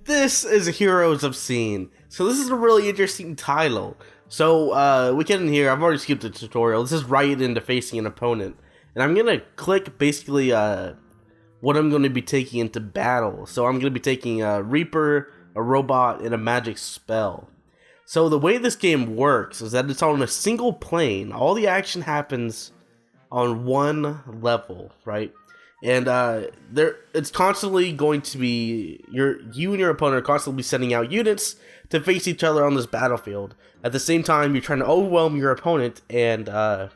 this is Heroes of Scene. So this is a really interesting title. So we get in here, I've already skipped the tutorial. This is right into facing an opponent. And I'm gonna click basically what I'm gonna be taking into battle. So I'm gonna be taking a Reaper, a robot, and a magic spell. So the way this game works is that it's on a single plane. All the action happens on one level, right? And it's constantly going to be you and your opponent are constantly sending out units to face each other on this battlefield. At the same time, you're trying to overwhelm your opponent, and you're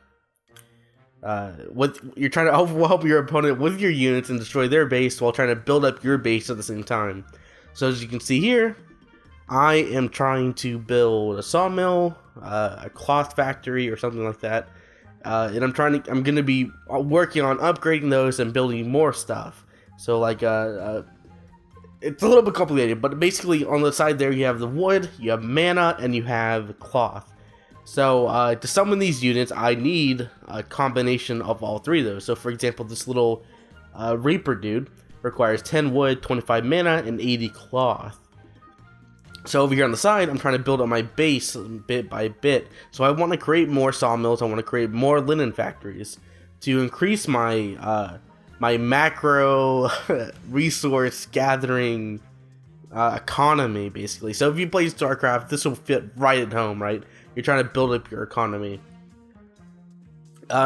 trying to overwhelm your opponent with your units and destroy their base while trying to build up your base at the same time. So as you can see here, I am trying to build a sawmill, a cloth factory, or something like that. And I'm going to be working on upgrading those and building more stuff. So like, it's a little bit complicated, but basically on the side there you have the wood, you have mana, and you have cloth. So to summon these units, I need a combination of all three of those. So for example, this little Reaper dude requires 10 wood, 25 mana, and 80 cloth. So over here on the side, I'm trying to build up my base bit by bit. So I want to create more sawmills. I want to create more linen factories to increase my my macro resource gathering economy, basically. So if you play StarCraft, this will fit right at home, right? You're trying to build up your economy.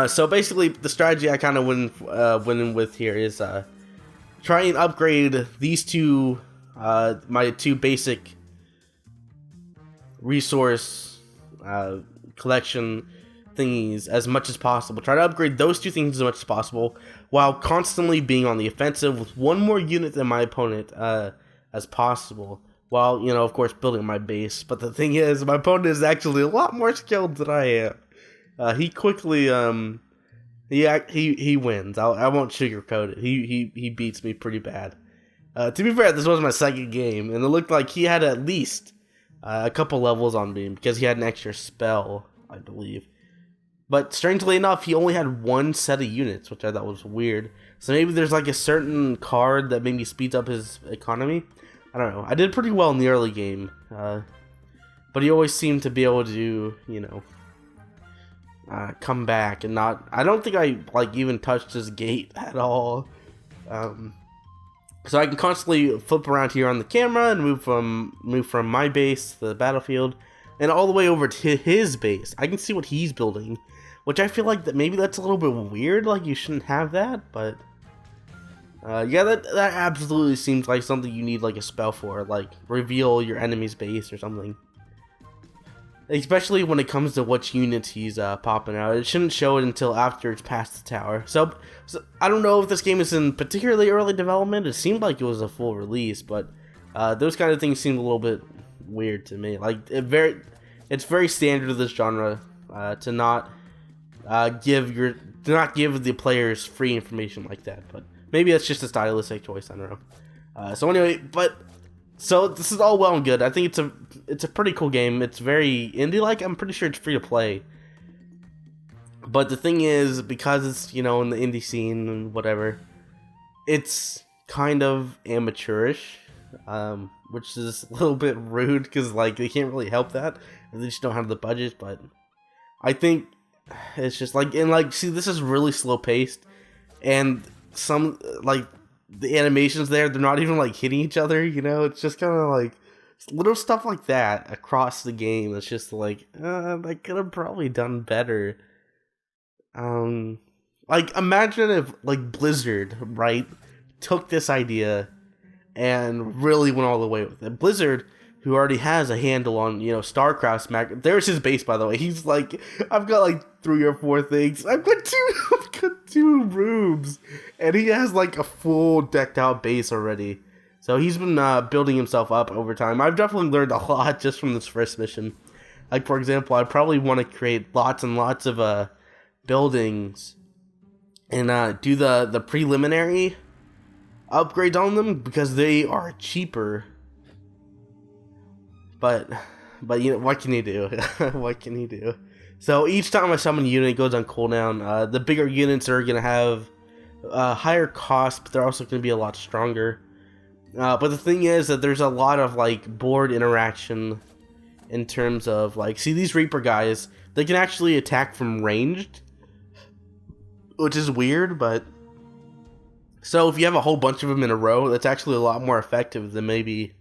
So basically, the strategy I kind of went in with here is try and upgrade these two, my two basic resource collection thingies as much as possible. Try to upgrade those two things as much as possible while constantly being on the offensive with one more unit than my opponent as possible, while, you know, of course, building my base. But the thing is, my opponent is actually a lot more skilled than I am. He quickly he wins. I won't sugarcoat it. He beats me pretty bad. To be fair, this was my second game, and it looked like he had at least a couple levels on me because he had an extra spell, I believe. But strangely enough, he only had one set of units, which I thought was weird. So maybe there's like a certain card that maybe speeds up his economy. I don't know. I did pretty well in the early game, but he always seemed to be able to, you know, come back and not. I don't think I like even touched his gate at all. So I can constantly flip around here on the camera and move from my base to the battlefield and all the way over to his base. I can see what he's building, which I feel like that maybe that's a little bit weird. Like, you shouldn't have that, but yeah, that absolutely seems like something you need like a spell for, like reveal your enemy's base or something. Especially when it comes to which units he's popping out. It shouldn't show it until after it's past the tower. So I don't know if this game is in particularly early development. It seemed like it was a full release, but those kind of things seemed a little bit weird to me. Like, it's very standard of this genre to not give the players free information like that. But maybe that's just a stylistic choice. I don't know. So anyway, so this is all well and good. I think it's a pretty cool game. It's very indie-like. I'm pretty sure it's free to play. But the thing is, because it's, you know, in the indie scene and whatever, it's kind of amateurish, which is a little bit rude because, like, they can't really help that. They just don't have the budget. But I think it's just like, and like, see, this is really slow paced, and some like. The animations there, they're not even like hitting each other, you know. It's just kind of like little stuff like that across the game. It's just like, they could have probably done better. Like, imagine if like Blizzard, right, took this idea and really went all the way with it. Blizzard, who already has a handle on, you know, StarCraft's there's his base, by the way. He's like, I've got like 3 or 4 things. I've got two rooms, and he has like a full decked out base already. So he's been building himself up over time. I've definitely learned a lot just from this first mission. Like, for example, I probably want to create lots and lots of buildings and do the preliminary upgrades on them because they are cheaper. But you know, what can you do? What can you do? So each time I summon a unit, it goes on cooldown. The bigger units are going to have higher cost, but they're also going to be a lot stronger. But the thing is that there's a lot of like board interaction in terms of like, see these Reaper guys, they can actually attack from ranged, which is weird, but so if you have a whole bunch of them in a row, that's actually a lot more effective than maybe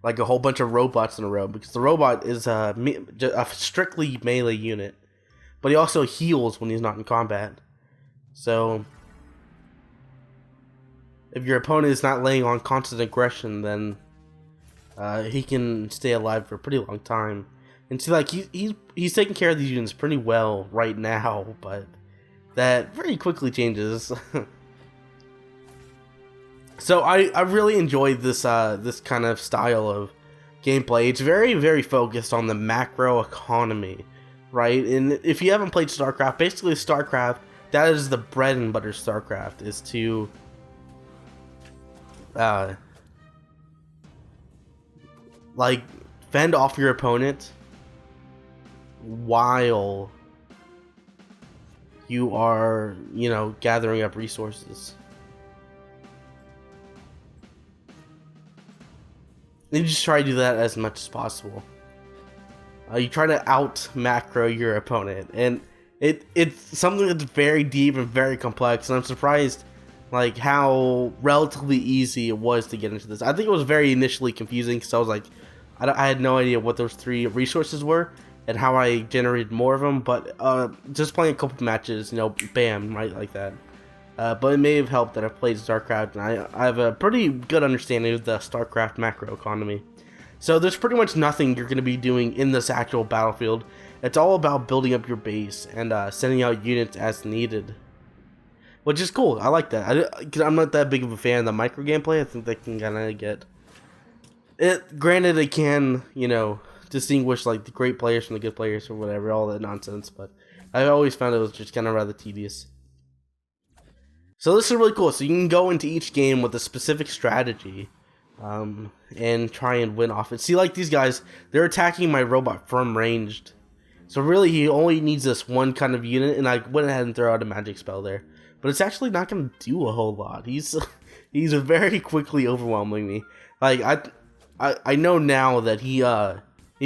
like a whole bunch of robots in a row, because the robot is a strictly melee unit, but he also heals when he's not in combat. So if your opponent is not laying on constant aggression, then he can stay alive for a pretty long time. And so like he's taking care of these units pretty well right now, but that very quickly changes. So I really enjoyed this this kind of style of gameplay. It's very, very focused on the macroeconomy, right? And if you haven't played StarCraft, basically StarCraft, that is the bread and butter. StarCraft is to like fend off your opponent while you are, you know, gathering up resources. And you just try to do that as much as possible. You try to out macro your opponent, and it's something that's very deep and very complex. And I'm surprised, like, how relatively easy it was to get into this. I think it was very initially confusing because I was like, I had no idea what those 3 resources were and how I generated more of them. But just playing a couple matches, you know, bam, right like that. But it may have helped that I've played StarCraft, and I have a pretty good understanding of the StarCraft macroeconomy. So there's pretty much nothing you're going to be doing in this actual battlefield. It's all about building up your base and sending out units as needed. Which is cool. I like that. Because I'm not that big of a fan of the micro gameplay. I think they can kind of get it. Granted, it can, you know, distinguish like the great players from the good players or whatever, all that nonsense. But I always found it was just kind of rather tedious. So this is really cool. So you can go into each game with a specific strategy and try and win off it. See, like these guys, they're attacking my robot from ranged. So really, he only needs this one kind of unit, and I went ahead and threw out a magic spell there. But it's actually not going to do a whole lot. He's very quickly overwhelming me. Like I know now that he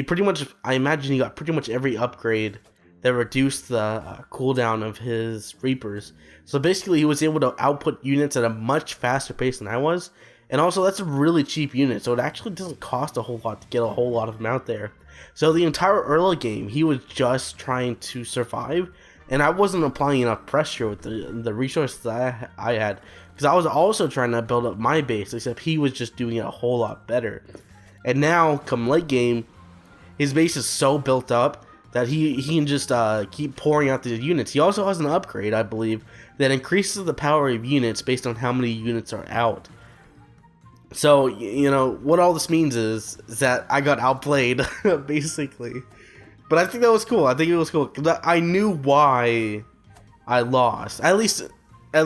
pretty much, I imagine he got pretty much every upgrade that reduced the cooldown of his Reapers. So basically he was able to output units at a much faster pace than I was. And also that's a really cheap unit, so it actually doesn't cost a whole lot to get a whole lot of them out there. So the entire early game, he was just trying to survive, and I wasn't applying enough pressure with the resources that I had. Because I was also trying to build up my base, except he was just doing it a whole lot better. And now, come late game, his base is so built up that he can just keep pouring out these units. He also has an upgrade, I believe, that increases the power of units based on how many units are out. So, you know, what all this means is that I got outplayed, basically. But I think that was cool. I think it was cool. I knew why I lost. At least, when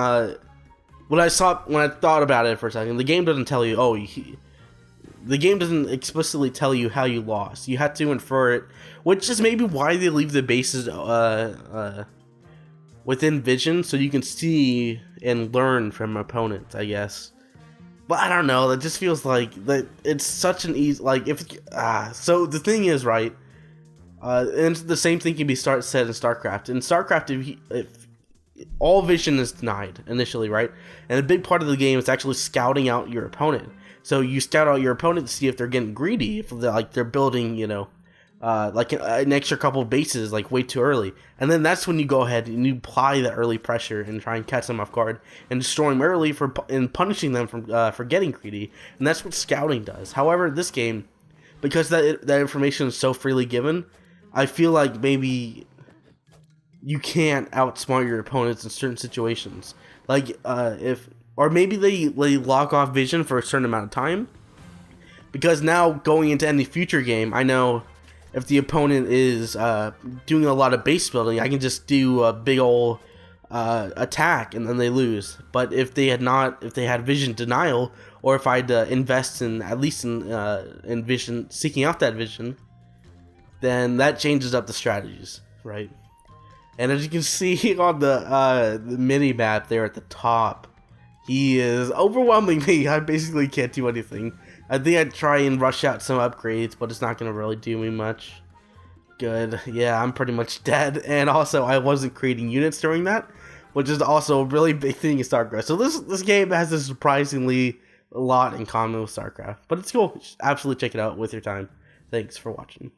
I thought about it for a second, the game doesn't tell you, the game doesn't explicitly tell you how you lost. You have to infer it, which is maybe why they leave the bases within vision, so you can see and learn from opponents, I guess. But I don't know. That just feels like that it's such an easy, like, if so the thing is, right, and the same thing can be said in StarCraft. In StarCraft, if all vision is denied initially, right, and a big part of the game is actually scouting out your opponent. So you scout out your opponent to see if they're getting greedy, if they're building, you know, like an extra couple of bases like way too early, and then that's when you go ahead and you apply the early pressure and try and catch them off guard and destroy them early and punishing them for getting greedy, and that's what scouting does. However, this game, because that information is so freely given, I feel like maybe you can't outsmart your opponents in certain situations, like or maybe they lock off vision for a certain amount of time, because now going into any future game, I know if the opponent is doing a lot of base building, I can just do a big old attack and then they lose. But if they had vision denial, or if I'd invest in at least in vision, seeking out that vision, then that changes up the strategies, right? And as you can see on the mini map there at the top, He is overwhelming me. I basically can't do anything. I think I'd try and rush out some upgrades, but it's not going to really do me much good. Yeah, I'm pretty much dead. And also, I wasn't creating units during that, which is also a really big thing in StarCraft. So this game has a surprisingly a lot in common with StarCraft. But it's cool. Just absolutely check it out with your time. Thanks for watching.